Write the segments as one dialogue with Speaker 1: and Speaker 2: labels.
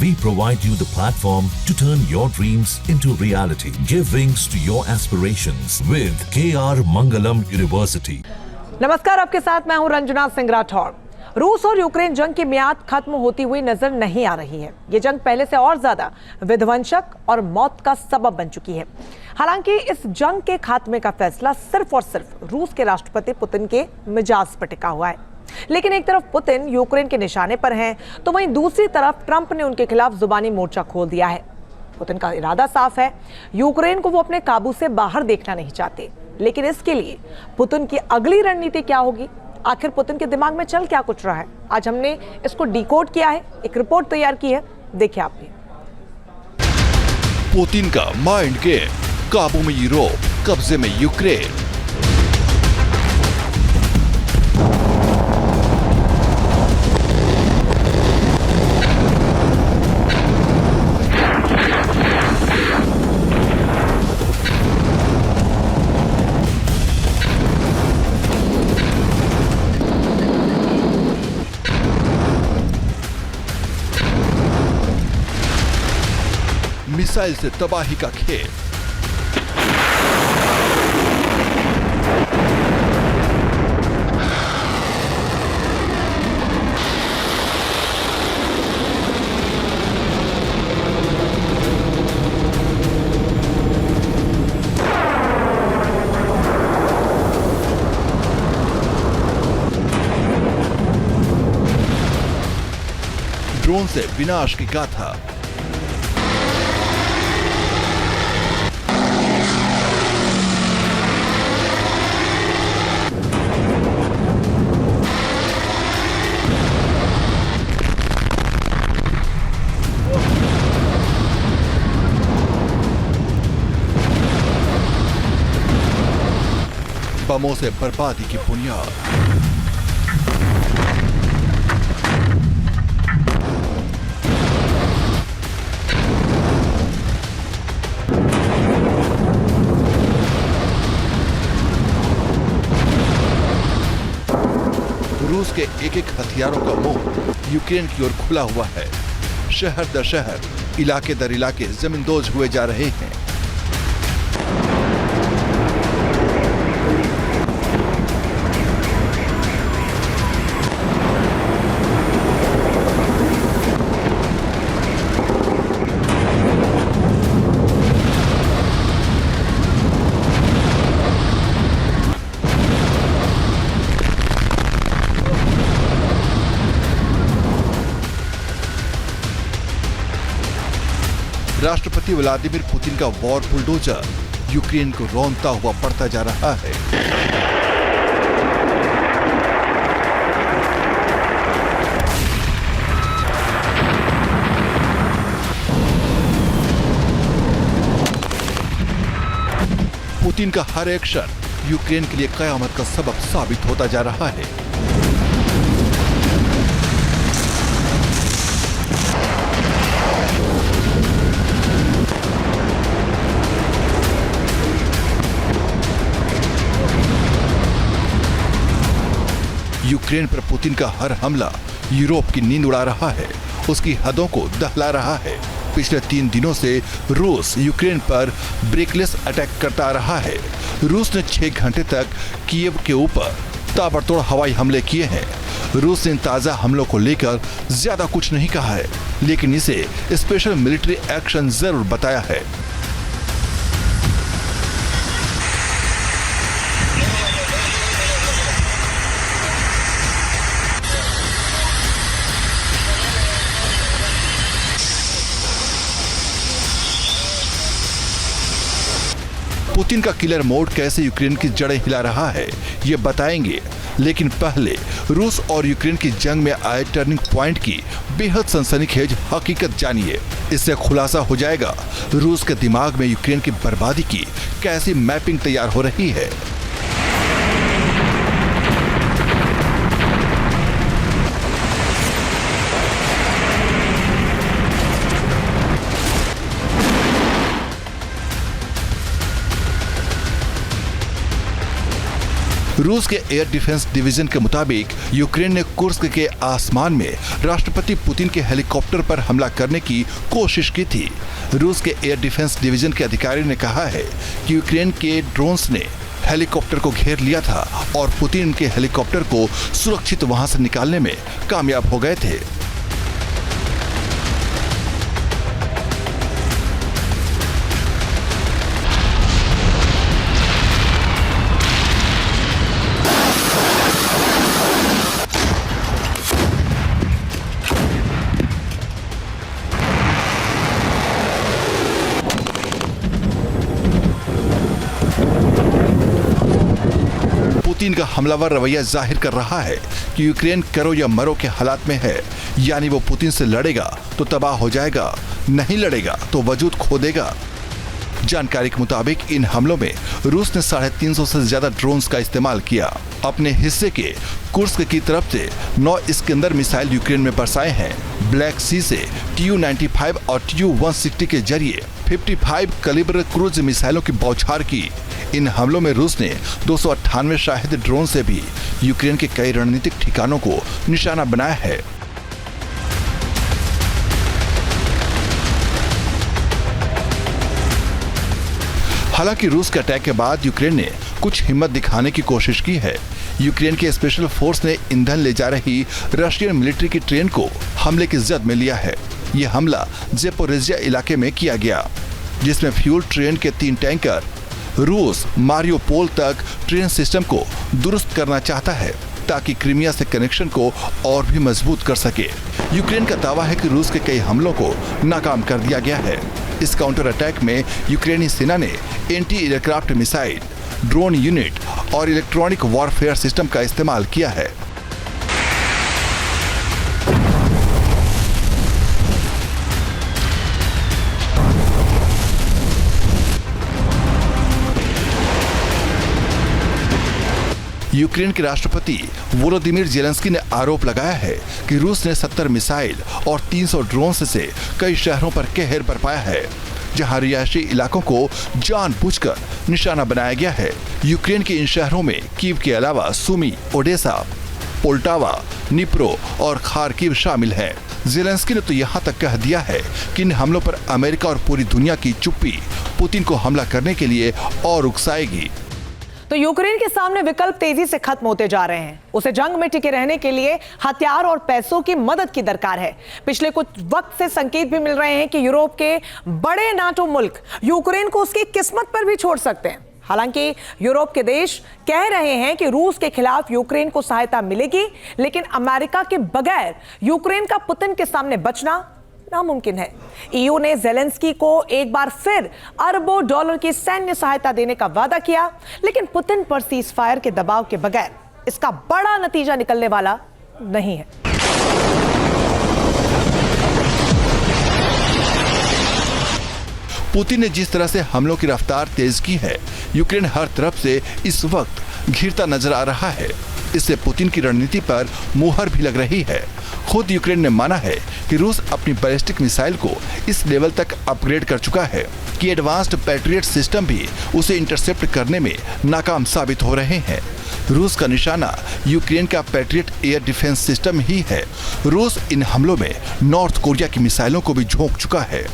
Speaker 1: We provide you the platform to turn your dreams into reality. Give wings to your aspirations with KR Mangalam University.
Speaker 2: नमस्कार, आपके साथ मैं हूं रंजना सिंह राठौर। रूस और यूक्रेन जंग की मियाद खत्म होती हुई नजर नहीं आ रही है। ये जंग पहले से और ज्यादा विध्वंसक और मौत का सबब बन चुकी है। हालांकि इस जंग के खात्मे का फैसला सिर्फ और सिर्फ रूस के राष्ट्रपति पुतिन के मिजाज पर टिका हुआ है। लेकिन एक तरफ पुतिन यूक्रेन के निशाने पर हैं, तो वहीं दूसरी तरफ ट्रंप ने उनके खिलाफ जुबानी मोर्चा खोल दिया है। पुतिन का इरादा साफ है, यूक्रेन को वो अपने काबू से बाहर देखना नहीं चाहते। लेकिन इसके लिए पुतिन की अगली रणनीति क्या होगी, आखिर पुतिन के दिमाग में चल क्या कुछ रहा है, आज हमने इसको डिकोड किया है, एक रिपोर्ट तैयार की है, देखिए आप भी।
Speaker 3: पुतिन का माइंड गेम, काबू में यूरोप, कब्जे में यूक्रेन। मिसाइल से तबाही का खेल। ड्रोन से विनाश की गाथा। बमों से बर्बादी की बुनियाद। रूस के एक एक हथियारों का मुंह यूक्रेन की ओर खुला हुआ है। शहर दर शहर, इलाके दर इलाके जमींदोज हुए जा रहे हैं। राष्ट्रपति व्लादिमीर पुतिन का वॉर बुलडोजर यूक्रेन को रौंदता हुआ बढ़ता जा रहा है। पुतिन का हर एक्शन यूक्रेन के लिए कयामत का सबब साबित होता जा रहा है। यूक्रेन पर पुतिन का हर हमला यूरोप की नींद उड़ा रहा है, उसकी हदों को दहला रहा है। पिछले 3 दिनों से रूस यूक्रेन पर ब्रेकलेस अटैक करता रहा है। रूस ने 6 घंटे तक कीव के ऊपर ताबड़तोड़ हवाई हमले किए हैं। रूस ने ताजा हमलों को लेकर ज्यादा कुछ नहीं कहा है, लेकिन इसे स्पेशल मिलिट्री एक्शन जरूर बताया है। पुतिन का किलर मोड कैसे यूक्रेन की जड़ें हिला रहा है, ये बताएंगे। लेकिन पहले रूस और यूक्रेन की जंग में आए टर्निंग पॉइंट की बेहद सनसनीखेज हकीकत जानिए। इससे खुलासा हो जाएगा रूस के दिमाग में यूक्रेन की बर्बादी की कैसी मैपिंग तैयार हो रही है। रूस के एयर डिफेंस डिवीजन के मुताबिक यूक्रेन ने कुर्स्क के आसमान में राष्ट्रपति पुतिन के हेलीकॉप्टर पर हमला करने की कोशिश की थी। रूस के एयर डिफेंस डिवीजन के अधिकारी ने कहा है कि यूक्रेन के ड्रोन्स ने हेलीकॉप्टर को घेर लिया था और पुतिन के हेलीकॉप्टर को सुरक्षित वहां से निकालने में कामयाब हो गए थे। पुतिन का हमलावर रवैया जाहिर कर रहा है कि यूक्रेन करो या मरो के हालात में है, यानी वो पुतिन से लड़ेगा तो तबाह हो जाएगा, नहीं लड़ेगा तो वजूद खो देगा। जानकारी के मुताबिक इन हमलों में रूस ने 350 से ज्यादा ड्रोन्स का इस्तेमाल किया। अपने हिस्से के कुर्स्क की तरफ से 9 इस्कंदर मिसाइल यूक्रेन में बरसाए हैं। ब्लैक सी से Tu-95 और Tu-160 के जरिए 55 कैलिबर क्रूज मिसाइलों की बौछार की। इन हमलों में रूस ने 298 शाहिद ड्रोन से भी यूक्रेन के कई रणनीतिक ठिकानों को निशाना बनाया है। हालांकि रूस के अटैक के बाद यूक्रेन ने कुछ हिम्मत दिखाने की कोशिश की है। यूक्रेन के स्पेशल फोर्स ने ईंधन ले जा रही रशियन मिलिट्री की ट्रेन को हमले की जद में लिया है। यह हमला ज़ेपोरिज़िया इलाके में किया गया, जिसमें फ्यूल ट्रेन के 3 टैंकर। रूस मारियोपोल तक ट्रेन सिस्टम को दुरुस्त करना चाहता है ताकि क्रीमिया से कनेक्शन को और भी मजबूत कर सके। यूक्रेन का दावा है कि रूस के कई हमलों को नाकाम कर दिया गया है। इस काउंटर अटैक में यूक्रेनी सेना ने anti aircraft missile, drone unit और इलेक्ट्रॉनिक वॉरफेयर सिस्टम का इस्तेमाल किया है। यूक्रेन के राष्ट्रपति वोलोदिमीर जेलेंस्की ने आरोप लगाया है कि रूस ने 70 मिसाइल और 300 ड्रोन से कई शहरों पर कहर बरपाया है, जहां रिहायशी इलाकों को जानबूझकर निशाना बनाया गया है। यूक्रेन के इन शहरों में कीव के अलावा सुमी, ओडेसा, पोल्टावा, निप्रो और खार्किव शामिल हैं। जेलेंस्की ने तो यहाँ तक कह दिया है कि इन हमलों पर अमेरिका और पूरी दुनिया की चुप्पी पुतिन को हमला करने के लिए और उकसाएगी।
Speaker 2: तो यूक्रेन के सामने विकल्प तेजी से खत्म होते जा रहे हैं। उसे जंग में टिके रहने के लिए हथियार और पैसों की मदद की दरकार है। पिछले कुछ वक्त से संकेत भी मिल रहे हैं कि यूरोप के बड़े नाटो मुल्क यूक्रेन को उसकी किस्मत पर भी छोड़ सकते हैं। हालांकि यूरोप के देश कह रहे हैं कि रूस के खिलाफ यूक्रेन को सहायता मिलेगी, लेकिन अमेरिका के बगैर यूक्रेन का पुतिन के सामने बचना नामुमकिन है। ईयू ने जेलेंस्की को एक बार फिर अरबों डॉलर की सैन्य सहायता देने का वादा किया, लेकिन पुतिन पर सीजफायर के दबाव के बगैर इसका बड़ा नतीजा निकलने वाला नहीं है।
Speaker 3: पुतिन ने जिस तरह से हमलों की रफ्तार तेज की है, यूक्रेन हर तरफ से इस वक्त घिरता नजर आ रहा है। इससे पुतिन की रणनीति पर मुहर भी लग रही है। खुद यूक्रेन ने माना है कि रूस अपनी बैलिस्टिक मिसाइल को इस लेवल तक अपग्रेड कर चुका है कि एडवांस्ड पैट्रियट सिस्टम भी उसे इंटरसेप्ट करने में नाकाम साबित हो रहे हैं। रूस का निशाना यूक्रेन का पैट्रियट एयर डिफेंस सिस्टम ही है। रूस इन हमलों में नॉर्थ कोरिया की मिसाइलों को भी झोंक चुका है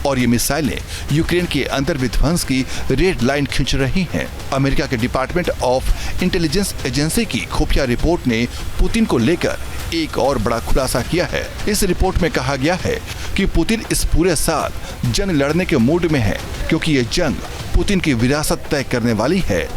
Speaker 3: और ये मिसाइलें यूक्रेन के अंतर विध्वंस की रेड लाइन खींच रही हैं। अमेरिका के डिपार्टमेंट ऑफ इंटेलिजेंस एजेंसी की खुफिया रिपोर्ट ने पुतिन को लेकर एक और बड़ा खुलासा किया है। इस रिपोर्ट में कहा गया है कि पुतिन इस पूरे साल जंग लड़ने के मूड में है, क्योंकि ये जंग पुतिन की विरासत तय करने वाली है।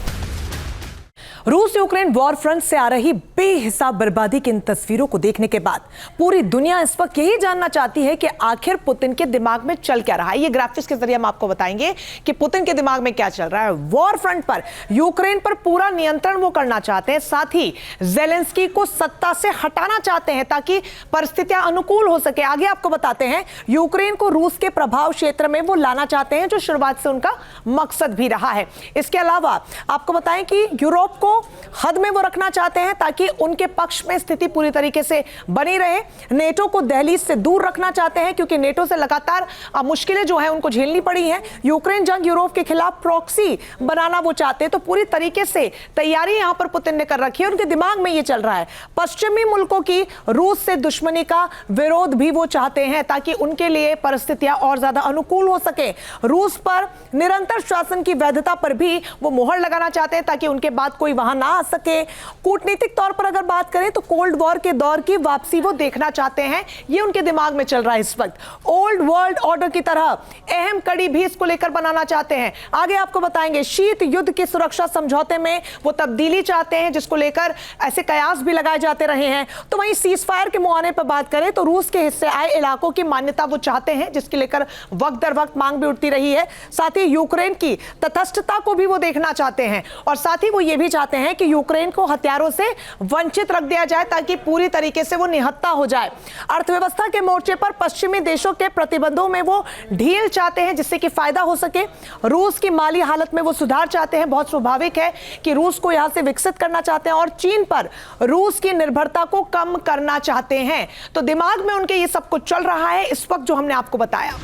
Speaker 2: रूस यूक्रेन वॉर फ्रंट से आ रही बेहिसाब बर्बादी की इन तस्वीरों को देखने के बाद पूरी दुनिया इस वक्त यही जानना चाहती है कि आखिर पुतिन के दिमाग में चल क्या रहा है। ये ग्राफिक्स के जरिए हम आपको बताएंगे कि पुतिन के दिमाग में क्या चल रहा है। वॉर फ्रंट पर यूक्रेन पर पूरा नियंत्रण वो करना चाहते हैं, साथ ही जेलेंस्की को सत्ता से हटाना चाहते हैं ताकि परिस्थितियां अनुकूल हो सके। आगे आपको बताते हैं, यूक्रेन को रूस के प्रभाव क्षेत्र में वो लाना चाहते हैं, जो शुरुआत से उनका मकसद भी रहा है। इसके अलावा आपको बताएं कि यूरोप को हद में वो रखना चाहते हैं ताकि उनके पक्ष में स्थिति पूरी तरीके से बनी रहे। नेटो को दहलीज से दूर रखना चाहते हैं क्योंकि नेटो से लगातार मुश्किलें जो है उनको झेलनी पड़ी हैं। यूक्रेन जंग यूरोप के खिलाफ प्रॉक्सी बनाना वो चाहते हैं, तो पूरी तरीके से तैयारी यहां पर पुतिन ने कर रखी है। उनके दिमाग में ये चल रहा है, पश्चिमी मुल्कों की रूस से दुश्मनी का विरोध भी वो चाहते हैं ताकि उनके लिए परिस्थितियां और ज्यादा अनुकूल हो सके। रूस पर निरंतर शासन की वैधता पर भी वो मोहर लगाना चाहते हैं ताकि उनके बाद कोई वहां ना आ सके। कूटनीतिक तौर पर अगर बात करें तो कोल्ड वॉर के दौर की वापसी वो देखना चाहते हैं, ये उनके दिमाग में चल रहा है इस वक्त। ओल्ड वर्ल्ड ऑर्डर की तरह अहम कड़ी भी इसको लेकर बनाना चाहते हैं। आगे आपको बताएंगे, शीत युद्ध के सुरक्षा समझौते में वो तब्दीली चाहते हैं जिसको लेकर ऐसे कयास भी लगाए जाते रहे हैं। तो वहीं सीज फायर के मुआने पर बात करें तो रूस के हिस्से आए इलाकों की मान्यता वो चाहते हैं जिसके लेकर वक्त दर वक्त मांग भी उठती रही है। साथ ही यूक्रेन की तटस्थता को भी वो देखना चाहते हैं और साथ ही वो ये भी चाहते हैं कि यूक्रेन को हथियारों से वंचित रख दिया जाए ताकि पूरी तरीके से वो निहत्था हो जाए। अर्थव्यवस्था के मोर्चे पर पश्चिमी देशों के प्रतिबंधों में वो ढील चाहते हैं जिससे कि फायदा हो सके। रूस की माली हालत में वो सुधार चाहते हैं, बहुत स्वाभाविक है कि रूस को यहां से विकसित करना चाहते हैं और चीन पर रूस की निर्भरता को कम करना चाहते हैं। तो दिमाग में उनके ये सब कुछ चल रहा है इस वक्त जो हमने आपको बताया।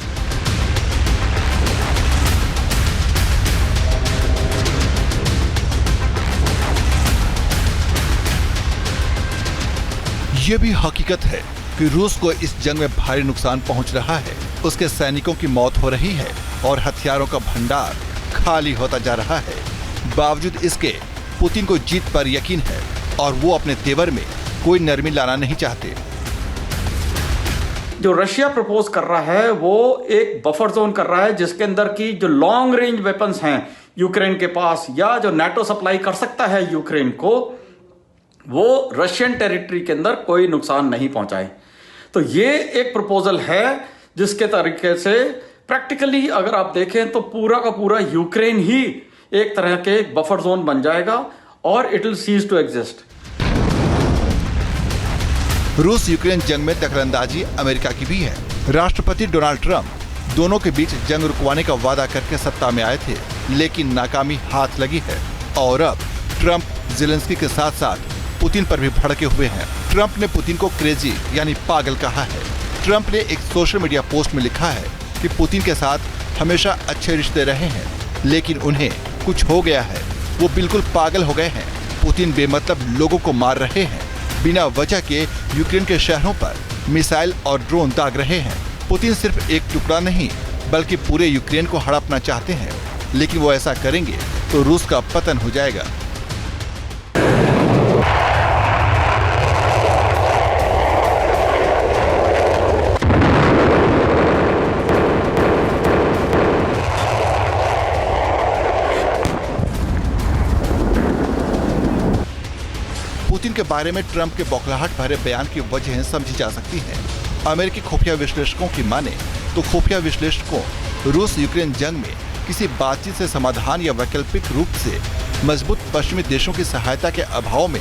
Speaker 3: ये भी हकीकत है कि रूस को इस जंग में भारी नुकसान पहुंच रहा है। उसके सैनिकों की मौत हो रही है और हथियारों का भंडार खाली होता जा रहा है। बावजूद इसके पुतिन को जीत पर यकीन है और वो अपने तेवर में कोई नरमी लाना नहीं चाहते।
Speaker 4: जो रशिया प्रपोज कर रहा है वो एक बफर जोन कर रहा है जिसके अंदर की जो लॉन्ग रेंज वेपन्स हैं यूक्रेन के पास या जो नाटो सप्लाई कर सकता है यूक्रेन को, वो रशियन टेरिटरी के अंदर कोई नुकसान नहीं पहुंचाए। तो ये एक प्रपोजल है जिसके तरीके से प्रैक्टिकली अगर आप देखें तो पूरा का पूरा यूक्रेन ही एक तरह के बफर जोन बन जाएगा और it will cease to exist.
Speaker 3: रूस यूक्रेन जंग में दखलंदाजी अमेरिका की भी है। राष्ट्रपति डोनाल्ड ट्रंप दोनों के बीच जंग रुकवाने का वादा करके सत्ता में आए थे, लेकिन नाकामी हाथ लगी है और अब ट्रंप ज़ेलेंस्की के साथ साथ पुतिन पर भी भड़के हुए हैं। ट्रंप ने पुतिन को क्रेजी यानी पागल कहा है। ट्रंप ने एक सोशल मीडिया पोस्ट में लिखा है कि पुतिन के साथ हमेशा अच्छे रिश्ते रहे हैं, लेकिन उन्हें कुछ हो गया है, वो बिल्कुल पागल हो गए हैं। पुतिन बेमतलब लोगों को मार रहे हैं, बिना वजह के यूक्रेन के शहरों पर मिसाइल और ड्रोन दाग रहे हैं। पुतिन सिर्फ एक टुकड़ा नहीं बल्कि पूरे यूक्रेन को हड़पना चाहते हैं, लेकिन वो ऐसा करेंगे तो रूस का पतन हो जाएगा। पुतिन के बारे में ट्रंप के बौखलाहट भरे बयान की वजह समझी जा सकती है। अमेरिकी खुफिया विश्लेषकों की माने तो खुफिया विश्लेषकों रूस यूक्रेन जंग में किसी बातचीत से समाधान या वैकल्पिक रूप से मजबूत पश्चिमी देशों की सहायता के अभाव में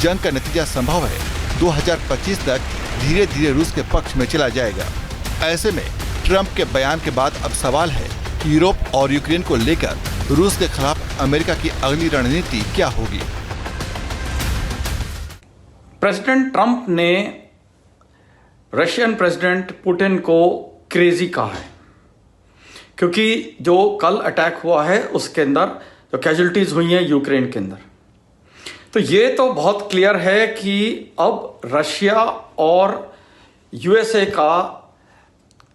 Speaker 3: जंग का नतीजा संभव है 2025 तक धीरे धीरे रूस के पक्ष में चला जाएगा। ऐसे में ट्रंप के बयान के बाद अब सवाल है कि यूरोप और यूक्रेन को लेकर रूस के खिलाफ अमेरिका की अगली रणनीति क्या होगी।
Speaker 4: प्रेसिडेंट ट्रंप ने रशियन प्रेसिडेंट पुतिन को क्रेजी कहा है क्योंकि जो कल अटैक हुआ है उसके अंदर जो कैजुअलिटीज हुई हैं यूक्रेन के अंदर, तो ये तो बहुत क्लियर है कि अब रशिया और यूएसए का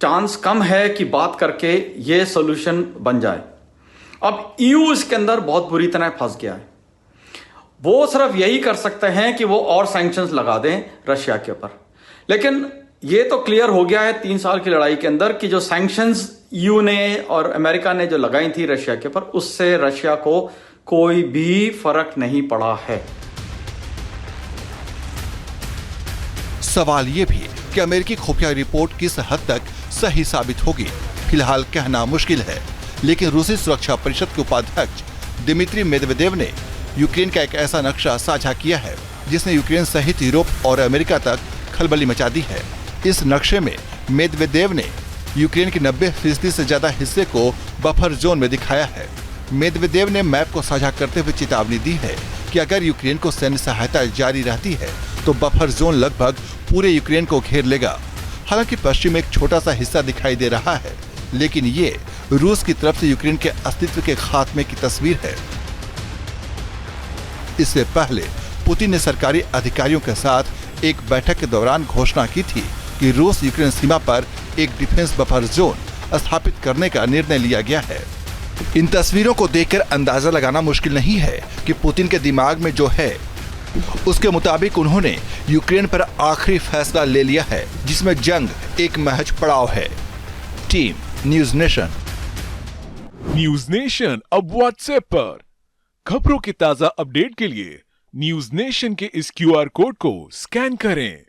Speaker 4: चांस कम है कि बात करके ये सॉल्यूशन बन जाए। अब ईयू इसके अंदर बहुत बुरी तरह फंस गया है। वो सिर्फ यही कर सकते हैं कि वो और सैंक्शंस लगा दें रशिया के ऊपर, लेकिन ये तो क्लियर हो गया है 3 साल की लड़ाई के अंदर कि जो सैंक्शंस ईयू ने और अमेरिका ने जो लगाई थी रशिया के ऊपर, उससे रशिया को कोई भी फर्क नहीं पड़ा है।
Speaker 3: सवाल ये भी कि अमेरिकी खुफिया रिपोर्ट किस हद तक सही साबित होगी, फिलहाल कहना मुश्किल है। लेकिन रूसी सुरक्षा परिषद के उपाध्यक्ष दिमित्री मेदवेदेव ने यूक्रेन का एक ऐसा नक्शा साझा किया है जिसने यूक्रेन सहित यूरोप और अमेरिका तक खलबली मचा दी है। इस नक्शे में मेदवेदेव ने यूक्रेन के 90% से ज्यादा हिस्से को बफर जोन में दिखाया है। मेदवेदेव ने मैप को साझा करते हुए चेतावनी दी है कि अगर यूक्रेन को सैन्य सहायता जारी रहती है तो बफर जोन लगभग पूरे यूक्रेन को घेर लेगा। हालांकि पश्चिम में एक छोटा सा हिस्सा दिखाई दे रहा है, लेकिन ये रूस की तरफ से यूक्रेन के अस्तित्व के खात्मे की तस्वीर है। इससे पहले पुतिन ने सरकारी अधिकारियों के साथ एक बैठक के दौरान घोषणा की थी कि रूस यूक्रेन सीमा पर एक डिफेंस बफर जोन स्थापित करने का निर्णय लिया गया है। इन तस्वीरों को देखकर अंदाजा लगाना मुश्किल नहीं है कि पुतिन के दिमाग में जो है उसके मुताबिक उन्होंने यूक्रेन पर आखिरी फैसला ले लिया है, जिसमें जंग एक महज पड़ाव है। Team news nation.
Speaker 5: News nation अब व्हाट्सएप पर खबरों के ताजा अपडेट के लिए न्यूज नेशन के इस QR कोड को स्कैन करें।